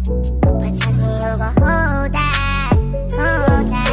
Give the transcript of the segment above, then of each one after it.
But trust me, you gon' hold that, hold that.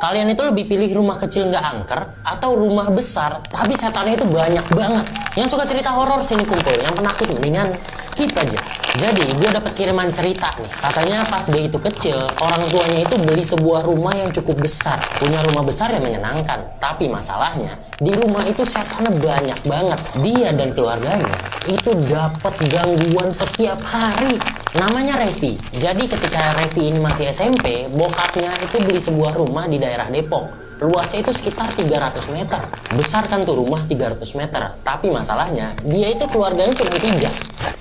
Kalian itu lebih pilih rumah kecil nggak angker atau rumah besar tapi setannya itu banyak banget? Yang suka cerita horor sini kumpul, yang penakut mendingan skip aja. Jadi gue dapet kiriman cerita nih, katanya pas dia itu kecil orang tuanya itu beli sebuah rumah yang cukup besar. Punya rumah besar yang menyenangkan, tapi masalahnya di rumah itu setannya banyak banget. Dia dan keluarganya itu dapat gangguan setiap hari. Namanya Revi. Jadi ketika Revi ini masih SMP, bokapnya itu beli sebuah rumah di daerah Depok. Luasnya itu sekitar 300 meter. Besar kan tuh rumah 300 meter. Tapi masalahnya, dia itu keluarganya cuma 3.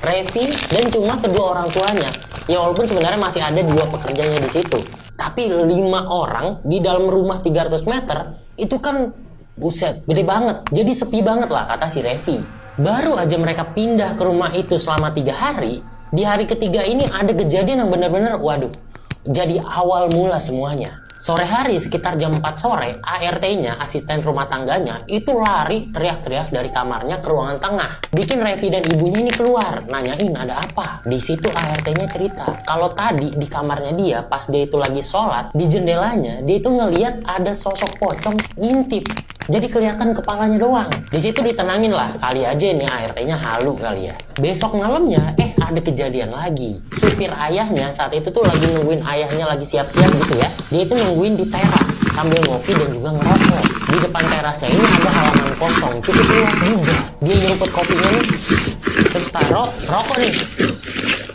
Revi dan cuma kedua orang tuanya. Ya walaupun sebenarnya masih ada 2 pekerjanya di situ. Tapi 5 orang di dalam rumah 300 meter, itu kan buset, gede banget. Jadi sepi banget lah kata si Revi. Baru aja mereka pindah ke rumah itu selama 3 hari. Di hari ketiga ini ada kejadian yang benar-benar waduh, jadi awal mula semuanya. Sore hari sekitar jam 4 sore, ART-nya, asisten rumah tangganya, itu lari teriak-teriak dari kamarnya ke ruangan tengah. Bikin Revi dan ibunya ini keluar, nanyain ada apa. Di situ ART-nya cerita, kalau tadi di kamarnya dia, pas dia itu lagi sholat, di jendelanya, dia itu ngeliat ada sosok pocong ngintip. Jadi kelihatan kepalanya doang. Di situ ditenangin lah, kali aja ini ART-nya halu kali ya. Besok malamnya, ada kejadian lagi. Supir ayahnya saat itu tuh lagi nungguin ayahnya lagi siap-siap gitu ya. Dia itu nungguin di teras sambil ngopi dan juga ngerokok. Di depan terasnya ini ada halaman kosong, cukup luas juga. Dia nyeruput kopinya nih, terus taruh rokok nih.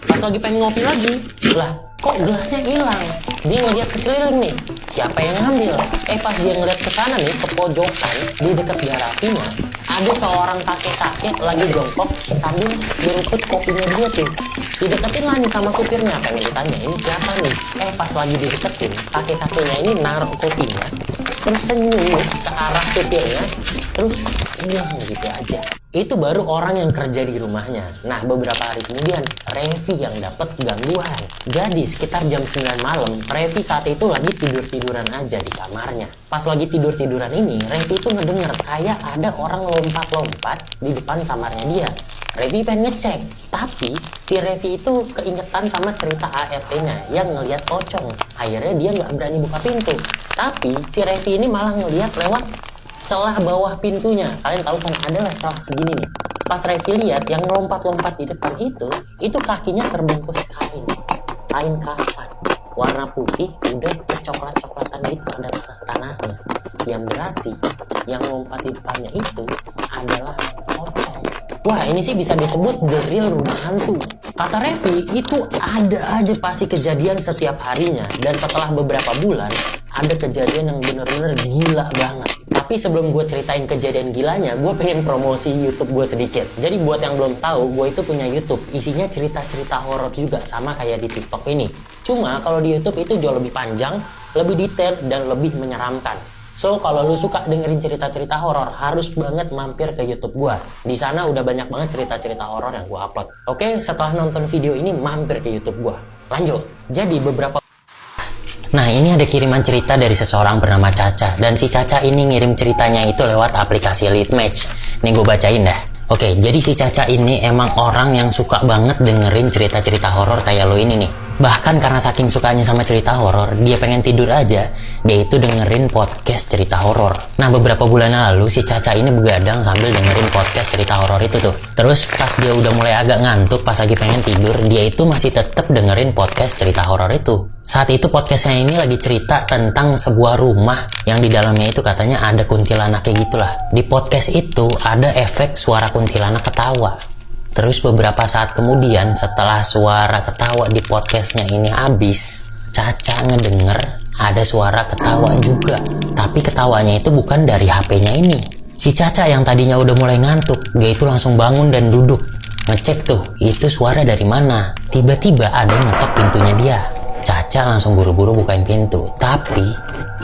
Pas lagi pengen ngopi lagi, lah kok gelasnya hilang. Dia ngeliat ke sekeliling nih, siapa yang ngambil? Pas dia ngeliat ke sana nih, ke pojokan di dekat garasinya, ada seorang kakek-kakek lagi jongkok sambil nyeruput kopinya dia tuh. Dideketin lah nih sama supirnya, pengen ditanya ini siapa nih. Pas lagi dideketin, kakek-kakeknya ini naruh kopinya, terus senyum ke arah supirnya, terus hilang gitu aja. Itu baru orang yang kerja di rumahnya. Nah, beberapa hari kemudian, Revi yang dapat gangguan. Jadi, sekitar jam 9 malam, Revi saat itu lagi tidur-tiduran aja di kamarnya. Pas lagi tidur-tiduran ini, Revi itu ngedenger kayak ada orang lompat-lompat di depan kamarnya dia. Revi pengen ngecek, tapi si Revi itu keingetan sama cerita ART-nya yang ngelihat pocong. Akhirnya dia nggak berani buka pintu. Tapi si Revi ini malah ngelihat lewat celah bawah pintunya. Kalian tahu kan adalah celah segini nih. Pas Revi lihat yang lompat-lompat di depan itu kakinya terbungkus kain kafan warna putih, udah kecoklat-coklatan gitu, ada tanah-tanahnya. Yang berarti yang lompat di depannya itu adalah pocong. Wah, ini sih bisa disebut the real rumah hantu. Kata Revi, itu ada aja pasti kejadian setiap harinya. Dan setelah beberapa bulan, ada kejadian yang bener-bener gila banget. Tapi sebelum gue ceritain kejadian gilanya, gue pengen promosi YouTube gue sedikit. Jadi buat yang belum tahu, gue itu punya YouTube. Isinya cerita-cerita horor juga, sama kayak di TikTok ini. Cuma kalau di YouTube itu jauh lebih panjang, lebih detail, dan lebih menyeramkan. So, kalau lu suka dengerin cerita-cerita horor, harus banget mampir ke YouTube gua. Di sana udah banyak banget cerita-cerita horor yang gua upload. Oke, setelah nonton video ini, mampir ke YouTube gua. Lanjut. Jadi, beberapa... Nah, ini ada kiriman cerita dari seseorang bernama Caca. Dan si Caca ini ngirim ceritanya itu lewat aplikasi Lead Match. Nih, gue bacain dah. Oke, jadi si Caca ini emang orang yang suka banget dengerin cerita-cerita horor kayak lo ini nih. Bahkan karena saking sukanya sama cerita horor, dia pengen tidur aja, dia itu dengerin podcast cerita horor. Nah, beberapa bulan lalu si Caca ini begadang sambil dengerin podcast cerita horor itu tuh. Terus pas dia udah mulai agak ngantuk pas lagi pengen tidur, dia itu masih tetap dengerin podcast cerita horor itu. Saat itu podcastnya ini lagi cerita tentang sebuah rumah yang di dalamnya itu katanya ada kuntilanaknya gitulah. Di podcast itu ada efek suara kuntilanak ketawa. Terus beberapa saat kemudian setelah suara ketawa di podcastnya ini habis, Caca ngedenger ada suara ketawa juga. Tapi ketawanya itu bukan dari HP-nya ini. Si Caca yang tadinya udah mulai ngantuk, dia itu langsung bangun dan duduk. Ngecek tuh, itu suara dari mana. Tiba-tiba ada yang ngetok pintunya dia. Caca langsung buru-buru bukain pintu, tapi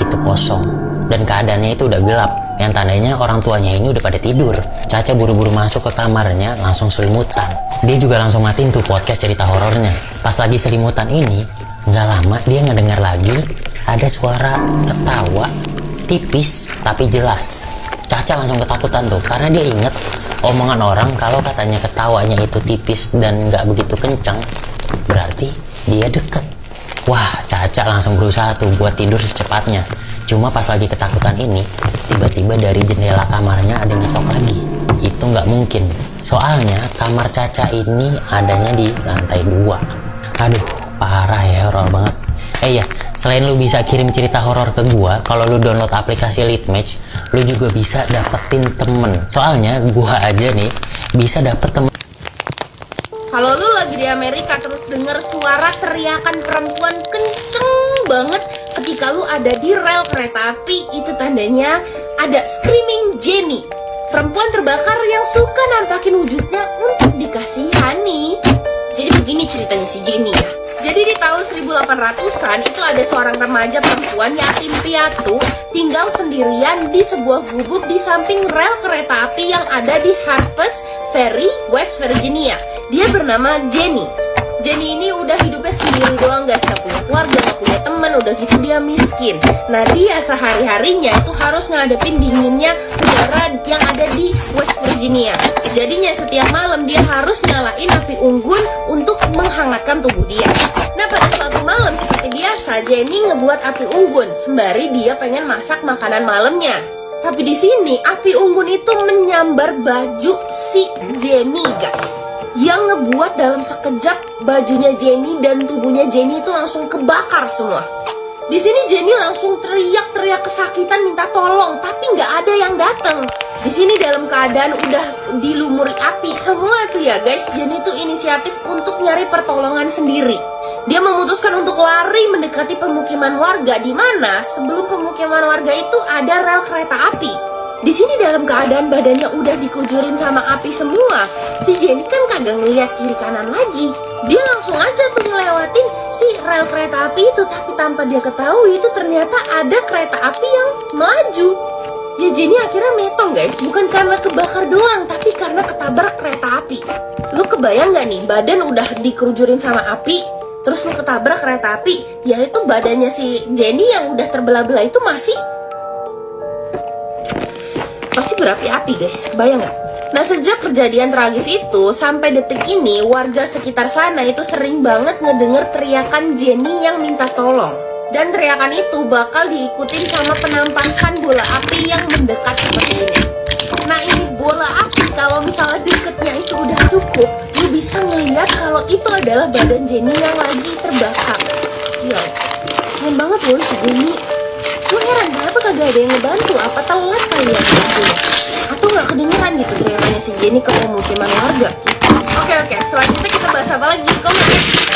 itu kosong. Dan keadaannya itu udah gelap, yang tandanya orang tuanya ini udah pada tidur. Caca buru-buru masuk ke kamarnya, langsung selimutan. Dia juga langsung matiin tuh podcast cerita horornya. Pas lagi selimutan ini, nggak lama dia ngedengar lagi ada suara ketawa tipis tapi jelas. Caca Caca langsung ketakutan tuh, karena dia inget omongan orang kalau katanya ketawanya itu tipis dan nggak begitu kencang, berarti dia deket. Wah, Caca langsung berusaha tuh buat tidur secepatnya. Cuma pas lagi ketakutan ini, tiba-tiba dari jendela kamarnya ada yang ngetok lagi. Itu nggak mungkin, soalnya kamar Caca ini adanya di lantai 2. Aduh, parah ya, horor banget. Ya, selain lu bisa kirim cerita horor ke gua, kalau lu download aplikasi Litmatch, lu juga bisa dapetin temen. Soalnya gua aja nih bisa dapet temen. Kalau lu lagi di Amerika terus denger suara teriakan perempuan kenceng banget ketika lu ada di rel kereta api, itu tandanya ada Screaming Jenny, perempuan terbakar yang suka nampakin wujudnya untuk dikasihani. Jadi begini ceritanya si Jenny ya. Jadi di tahun 1800-an itu ada seorang remaja perempuan yatim piatu tinggal sendirian di sebuah gubuk di samping rel kereta api yang ada di Harpers Ferry, West Virginia. Dia bernama Jenny. Jenny ini udah hidupnya sendiri doang guys, gak punya keluarga, gak punya teman, udah gitu dia miskin. Nah dia sehari-harinya itu harus ngadepin dinginnya udara yang ada di West Virginia. Jadinya setiap malam dia harus nyalain api unggun untuk menghangatkan tubuh dia. Nah pada suatu malam seperti biasa Jenny ngebuat api unggun sembari dia pengen masak makanan malamnya. Tapi di sini api unggun itu menyambar baju si Jenny guys, yang ngebuat dalam sekejap bajunya Jenny dan tubuhnya Jenny itu langsung kebakar semua. Di sini Jenny langsung teriak-teriak kesakitan minta tolong, tapi nggak ada yang datang. Di sini dalam keadaan udah dilumuri api semua tuh ya guys, Jenny tuh inisiatif untuk nyari pertolongan sendiri. Dia memutuskan untuk lari mendekati pemukiman warga, di mana sebelum pemukiman warga itu ada rel kereta api. Di sini dalam keadaan badannya udah dikujurin sama api semua, si Jenny kan kagak ngeliat kiri kanan lagi. Dia langsung aja tuh ngelewatin si rel kereta api itu, tapi tanpa dia ketahui itu ternyata ada kereta api yang melaju. Ya Jenny akhirnya metong guys, bukan karena kebakar doang, tapi karena ketabrak kereta api. Lu kebayang gak nih, badan udah dikujurin sama api, terus lu ketabrak kereta api, yaitu badannya si Jenny yang udah terbelah-belah itu masih berapi-api guys, kebayang gak? Nah sejak kejadian tragis itu sampai detik ini, warga sekitar sana itu sering banget ngedenger teriakan Jenny yang minta tolong. Dan teriakan itu bakal diikutin sama penampakan bola api yang mendekat seperti ini. Nah ini bola api, kalau misalnya deketnya itu udah cukup, lu bisa ngeliat kalau itu adalah badan Jenny yang lagi terbakar. Ya, kasian banget loh si Jenny. Gue heran kenapa kagak ada yang ngebantu, apa telat kali ya ngebantunya? Atau gak kedengeran gitu teriakannya si Jenny ke pemukiman warga. Oke, selanjutnya kita bahas apa lagi? Komen ya.